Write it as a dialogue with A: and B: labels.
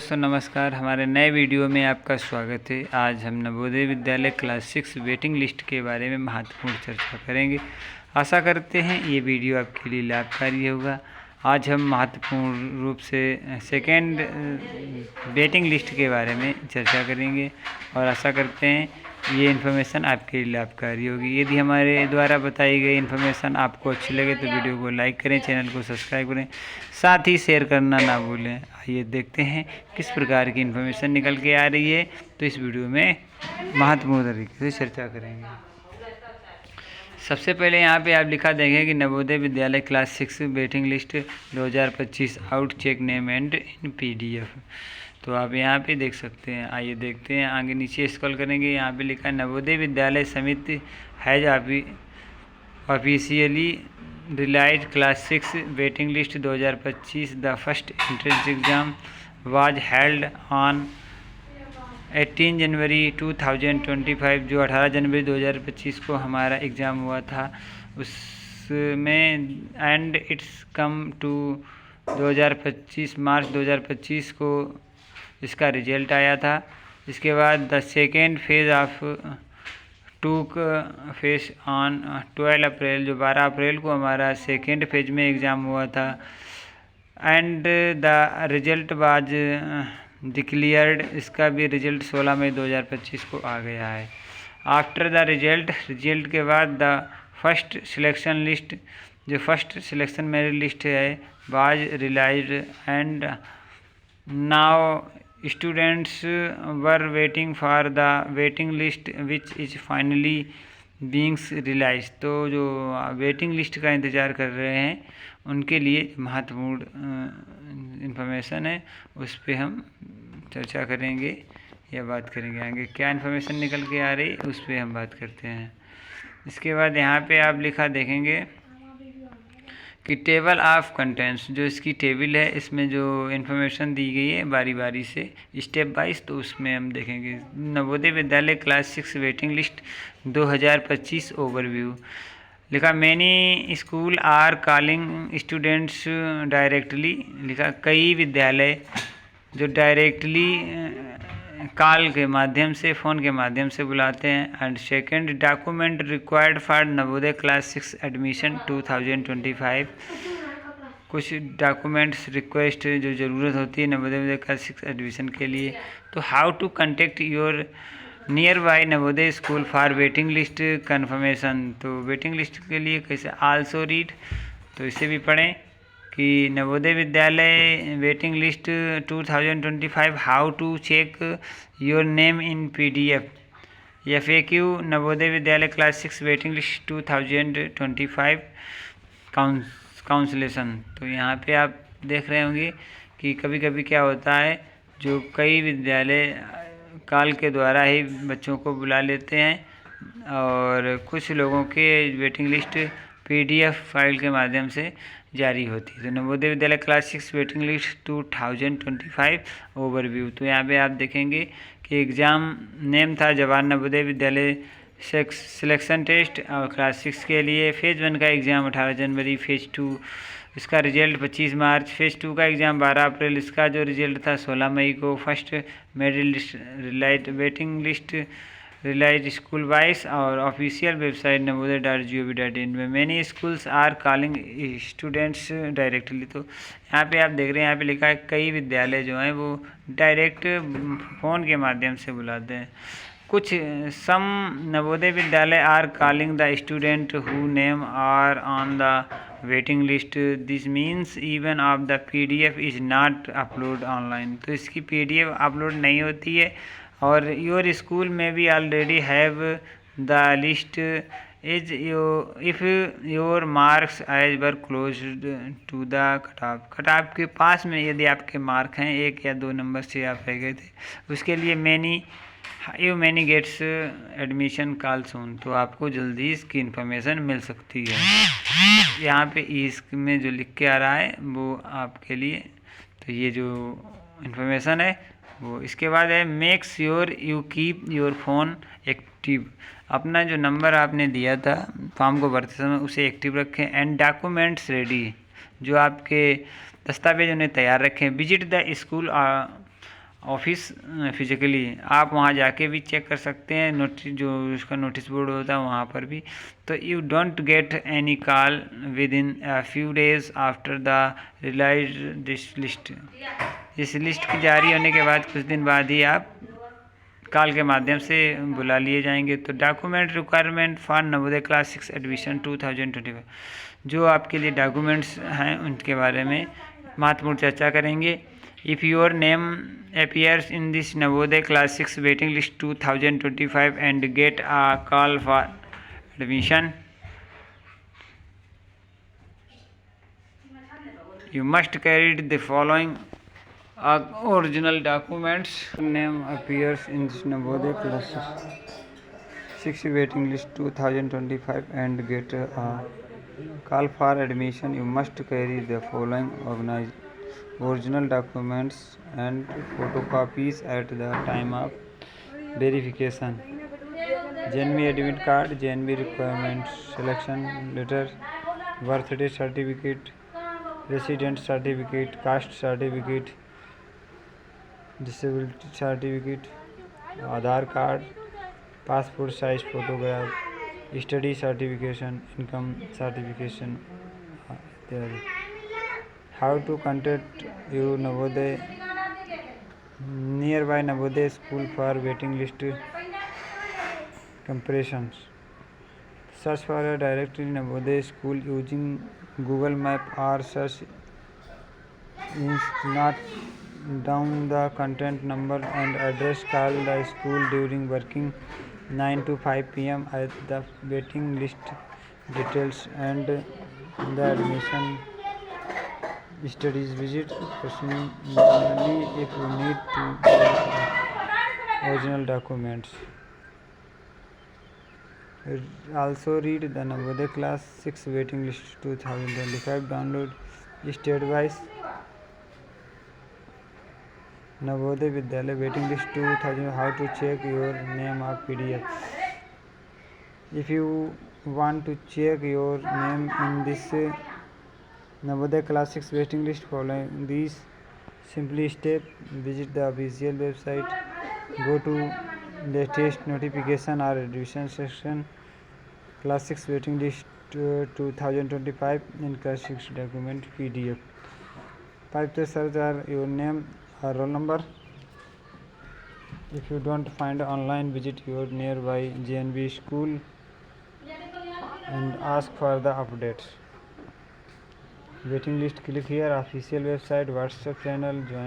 A: दोस्तों नमस्कार। हमारे नए वीडियो में आपका स्वागत है। आज हम Navodaya Vidyalaya class 6 waiting list के बारे में महत्वपूर्ण चर्चा करेंगे। आशा करते हैं ये वीडियो आपके लिए लाभकारी होगा। आज हम महत्वपूर्ण रूप से सेकेंड वेटिंग लिस्ट के बारे में चर्चा करेंगे और आशा करते हैं ये इन्फॉर्मेशन आपके लिए लाभकारी होगी। यदि हमारे द्वारा बताई गई इन्फॉर्मेशन आपको अच्छी लगे तो वीडियो को लाइक करें, चैनल को सब्सक्राइब करें, साथ ही शेयर करना ना भूलें। आइए देखते हैं किस प्रकार की इन्फॉर्मेशन निकल के आ रही है। तो इस वीडियो में महत्वपूर्ण तरीके से चर्चा करेंगे। सबसे पहले यहाँ पे आप लिखा देखें कि Navodaya Vidyalaya class 6 waiting list 2025 out check name and in PDF। तो आप यहाँ पे देख सकते हैं। आइए देखते हैं, आगे नीचे स्क्रॉल करेंगे। यहाँ पे लिखा है Navodaya Vidyalaya Samiti has officially release class 6 waiting list 2025। The first entrance exam was held on 18 January 2025। जो 18 जनवरी 2025 को हमारा एग्ज़ाम हुआ था उसमें, एंड इट्स कम टू 2025 मार्च 2025 को इसका रिजल्ट आया था। इसके बाद द सेकेंड फेज़ ऑफ टूक फेस ऑन 12 अप्रैल, जो 12 अप्रैल को हमारा सेकेंड फेज में एग्ज़ाम हुआ था। And the result was declared, इसका भी रिजल्ट 16 मई 2025 को आ गया है। आफ्टर द रिजल्ट के बाद द फर्स्ट सिलेक्शन लिस्ट, जो फर्स्ट सिलेक्शन मेरिट लिस्ट है, was released and now students were waiting for the waiting list which is finally beings release. तो जो वेटिंग लिस्ट का इंतज़ार कर रहे हैं उनके लिए महत्वपूर्ण इन्फॉर्मेशन है, उस पर हम चर्चा करेंगे या बात करेंगे। आगे क्या इन्फॉर्मेशन निकल के आ रही उस पर हम बात करते हैं। इसके बाद यहाँ पे आप लिखा देखेंगे कि टेबल ऑफ कंटेंट्स, जो इसकी टेबल है इसमें जो इन्फॉर्मेशन दी गई है बारी बारी से स्टेप वाइज, तो उसमें हम देखेंगे Navodaya Vidyalaya class 6 waiting list 2025 overview. लिखा many school are calling students directly. लिखा कई विद्यालय जो डायरेक्टली कॉल के माध्यम से, फ़ोन के माध्यम से बुलाते हैं। And second document required for Navodaya class 6 admission 2025। कुछ डॉक्यूमेंट्स रिक्वेस्ट जो ज़रूरत होती है नवोदय विद्यालय क्लास 6 एडमिशन के लिए। तो how to contact your nearby Navodaya school for waiting list confirmation. तो वेटिंग लिस्ट के लिए कैसे, आल्सो रीड, तो इसे भी पढ़ें कि Navodaya Vidyalaya waiting list 2025 how to check your name in PDF। FAQ Navodaya Vidyalaya class 6 waiting list 2025 काउंसलेशन। तो यहाँ पे आप देख रहे होंगे कि कभी कभी क्या होता है, जो कई विद्यालय कॉल के द्वारा ही बच्चों को बुला लेते हैं और कुछ लोगों के वेटिंग लिस्ट PDF फाइल के माध्यम से जारी होती है। तो Navodaya Vidyalaya class 6 waiting list 2025 overview. तो यहाँ पे आप देखेंगे कि एग्ज़ाम नेम था जवाहर नवोदय विद्यालय सिलेक्शन टेस्ट और क्लास 6 के लिए फ़ेज़ 1 का एग्ज़ाम 18 जनवरी, फ़ेज़ 2 इसका रिजल्ट 25 मार्च, फ़ेज़ 2 का एग्ज़ाम 12 अप्रैल, इसका जो रिजल्ट था 16 मई को। First merit list release waiting list release school wise और ऑफिशियल वेबसाइट navodaya.gov.in में many schools are calling students directly. तो यहाँ पे आप देख रहे हैं, यहाँ पे लिखा है कई विद्यालय जो हैं वो डायरेक्ट फ़ोन के माध्यम से बुलाते हैं। कुछ some Navodaya Vidyalaya are calling the student who name are on the waiting list. This means even of the PDF is not upload online. तो इसकी PDF अपलोड नहीं होती है और योर स्कूल में भी already have the list is if your marks as were close to the cut off के पास में यदि आपके मार्क हैं 1 या 2 नंबर से आप रह गए थे, उसके लिए मैनी गेट्स एडमिशन कॉल सून। तो आपको जल्दी इसकी इन्फॉर्मेशन मिल सकती है। यहाँ पे इसमें जो लिख के आ रहा है वो आपके लिए, तो ये जो इन्फॉर्मेशन है वो। इसके बाद है make sure you keep your phone active. अपना जो नंबर आपने दिया था फॉर्म को भरते समय उसे एक्टिव रखें। एंड डॉक्यूमेंट्स रेडी, जो आपके दस्तावेज उन्हें तैयार रखें। Visit the school office physically, आप वहाँ जाके भी चेक कर सकते हैं, नोटिस जो उसका नोटिस बोर्ड होता है वहाँ पर भी। तो you don't get any call within a few days after the release this list. इस लिस्ट के जारी होने के बाद कुछ दिन बाद ही आप कॉल के माध्यम से बुला लिए जाएंगे। तो document requirement for Navodaya class 6 admission 2025, जो आपके लिए डॉक्यूमेंट्स हैं उनके बारे में महत्वपूर्ण चर्चा करेंगे। If your name appears in this Navodaya Class 6 waiting list 2025 and get a call for admission, you must carry the following original documents. Name appears in this Navodaya Class 6 waiting list 2025 and get a call for admission. You must carry the following original documents and photocopies at the time of verification: JNB admit card, JNB requirements selection letter, birthday certificate, resident certificate, caste certificate, disability certificate, Aadhaar card, passport size photograph, study certification, income certification इत्यादि। How to contact you nearby Navodaya school for waiting list comparisons. Search for a directory Navodaya school using Google Map or search not down the contact number and address. Call the school during working 9 to 5 p.m. at the waiting list details and the admission studies. Visit personally if you need to original documents. Also read the Navodaya Class 6 waiting list 2025. Download state-wise Navodaya Vidyalaya waiting list 2000. How to check your name of PDF. If you want to check your name in this Navodaya Class 6 waiting list, following these simply step: visit the official website, go to latest notification or admission section, Class 6 waiting list 2025 and Class 6 document PDF. Type the search are your name or roll number. If you don't find online, visit your nearby JNB school and ask for the updates. Waiting list, click here, official website, WhatsApp channel, join.